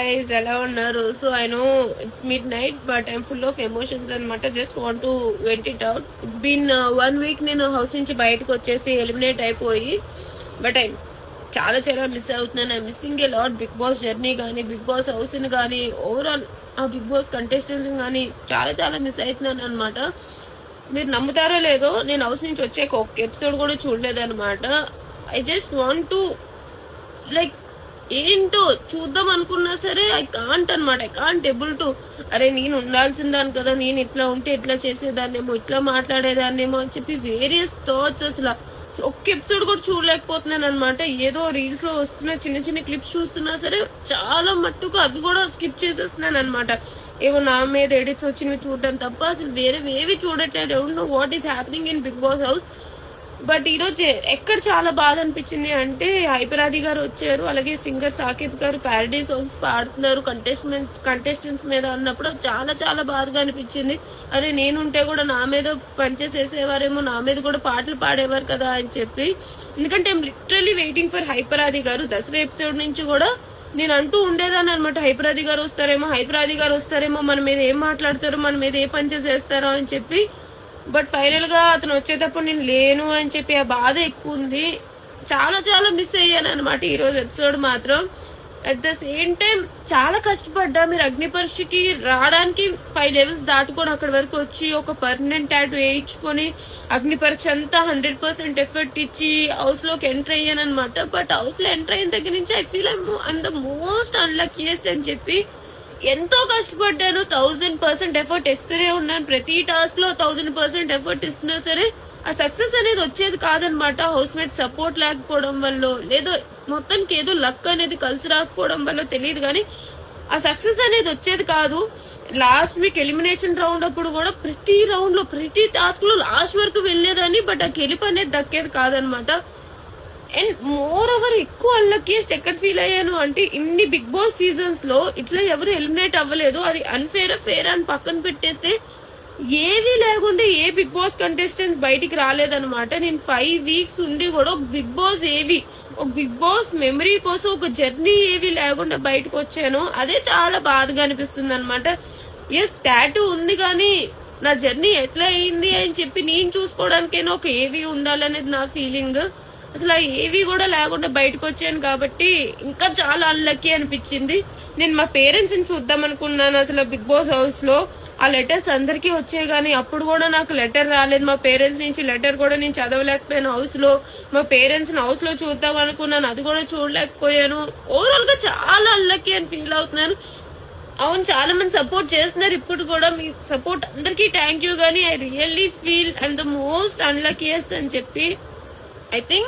guys, ఎలా ఉన్నారు? So I know it's midnight but I'm full of emotions అనమాట. Just want to vent it out. It's been 1 week నేను house నుంచి బయటకు వచ్చేసి eliminate అయిపోయి, బట్ ఐ చాలా చాలా మిస్ అవుతున్నాను. I missing a lot. Bigg Boss journey కానీ, బిగ్ బాస్ హౌస్ ని కానీ, ఓవరాల్ ఆ బిగ్ బాస్ కంటెస్టెంట్స్ కానీ చాలా చాలా మిస్ అవుతున్నాను అనమాట. మీరు నమ్ముతారో లేదో, నేను హౌస్ నుంచి వచ్చాక ఒక ఎపిసోడ్ కూడా చూడలేదు అనమాట. I just want to like ఏంటో చూద్దాం అనుకున్నా సరే ఐ కాంట్ అనమాట. ఐ కాంట్ ఎబుల్ టు, అరే నేను ఉండాల్సిన దాని కదా, నేను ఇట్లా ఉంటే ఇట్లా చేసేదాన్నేమో, ఇట్లా మాట్లాడేదాన్నేమో అని చెప్పి వేరియస్ థాట్స్. అసలు ఒక్క ఎపిసోడ్ కూడా చూడలేకపోతున్నాను అనమాట. ఏదో రీల్స్ లో వస్తున్న చిన్న చిన్న క్లిప్స్ చూస్తున్నా సరే చాలా మట్టుకు అవి కూడా స్కిప్ చేసేస్తున్నాను అనమాట. ఏవో నా మీద ఎడిట్స్ వచ్చినవి చూడటం తప్ప అసలు వేరేవేవి చూడట్లేదు. Don't know what is happening in Bigg Boss house. But ఈరోజు ఎక్కడ చాలా బాధ అనిపించింది అంటే, హైపరాది గారు వచ్చారు, అలాగే సింగర్ సాకేత్ గారు ప్యారడీ సాంగ్స్ పాడుతున్నారు కంటెస్టెంట్స్ మీద అన్నప్పుడు చాలా చాలా బాధగా అనిపించింది. అరే నేనుంటే కూడా నా మీద పనిచేసేసేవారేమో, నా మీద కూడా పాటలు పాడేవారు కదా అని చెప్పి. ఎందుకంటే I'm literally waiting for Hyper Aadi గారు. దసరా ఎపిసోడ్ నుంచి కూడా నేను అంటూ ఉండేదాన్ని అనమాట, హైపరాది గారు వస్తారేమో, మన మీద ఏం మాట్లాడతారో, మన మీద ఏ పని చేసేస్తారో అని చెప్పి. బట్ ఫైనల్ గా అతను వచ్చేటప్పుడు నేను లేను అని చెప్పి ఆ బాధ ఎక్కువ ఉంది. చాలా చాలా మిస్ అయ్యాను అనమాట ఈ రోజు ఎపిసోడ్ మాత్రం. అట్ ద సేమ్ టైం చాలా కష్టపడ్డా. మీరు అగ్ని పరీక్షకి రావడానికి 5 levels దాటుకొని అక్కడి వరకు వచ్చి ఒక పర్మనెంట్ టాటూ వేయించుకొని అగ్ని పరీక్ష అంతా 100% ఎఫర్ట్ ఇచ్చి హౌస్ లోకి ఎంటర్ అయ్యాను అనమాట. బట్ హౌస్ లో ఎంటర్ అయిన దగ్గర నుంచి I feel I'm the most unluckiest అని చెప్పి ఎంతో కష్టపడ్డాను. 1000% ఎఫర్ట్ ఇస్తూనే ఉన్నాను. ప్రతి టాస్క్ లో 1000% ఎఫర్ట్ ఇస్తున్నా సరే ఆ సక్సెస్ అనేది వచ్చేది కాదనమాట. హౌస్ మేట్ సపోర్ట్ లేకపోవడం వల్ల, లేదో మొత్తానికి ఏదో లక్ అనేది కలిసి రాకపోవడం వల్ల తెలియదు కానీ ఆ సక్సెస్ అనేది వచ్చేది కాదు. లాస్ట్ వీక్ ఎలిమినేషన్ రౌండ్ అప్పుడు కూడా ప్రతి రౌండ్ లో ప్రతి టాస్క్ లో లాస్ట్ వరకు వెళ్ళేదాన్ని, బట్ ఆ గెలుపు అనేది దక్కేది కాదనమాట. అండ్ మోర్ ఓవర్ ఎక్కువ అన్లక్కీయెస్ట్ ఎక్కడ ఫీల్ అయ్యాను అంటే, ఇన్ని బిగ్ బాస్ సీజన్స్ లో ఇట్లా ఎవరు ఎలిమినేట్ అవ్వలేదు. అది ఫేర్ అని పక్కన పెట్టేస్తే ఏవి లేకుండా ఏ బిగ్ బాస్ కంటెస్టెంట్స్ బయటికి రాలేదనమాట. నేను 5 weeks ఉండి కూడా ఒక బిగ్ బాస్ మెమరీ కోసం ఒక జర్నీ ఏవి లేకుండా బయటకు వచ్చాను. అదే చాలా బాధగా అనిపిస్తుంది అనమాట. ఎస్ టాటూ ఉంది కానీ నా జర్నీ ఎట్లా అయింది అని చెప్పి నేను చూసుకోవడానికైనా ఒక ఏవి ఉండాలనేది నా ఫీలింగ్. అసలు ఆ ఏవి కూడా లేకుండా బయటకు వచ్చాను కాబట్టి ఇంకా చాలా అన్లక్కీ అనిపించింది. నేను మా పేరెంట్స్ ని చూద్దాం అనుకున్నాను అసలు బిగ్ బాస్ హౌస్ లో. ఆ లెటర్స్ అందరికీ వచ్చాయి కానీ అప్పుడు కూడా నాకు లెటర్ రాలేదు. మా పేరెంట్స్ నుంచి లెటర్ కూడా నేను చదవలేకపోయాను హౌస్ లో. మా పేరెంట్స్ ని హౌస్ లో చూద్దాం అనుకున్నాను, అది కూడా చూడలేకపోయాను. ఓవరాల్ గా చాలా అన్లక్కీ అని ఫీల్ అవుతున్నాను. అవును, చాలా మంది సపోర్ట్ చేస్తున్నారు ఇప్పుడు కూడా. మీ సపోర్ట్ అందరికీ థ్యాంక్ యూ. కానీ I really feel I'm the most unluckiest అని చెప్పి. I think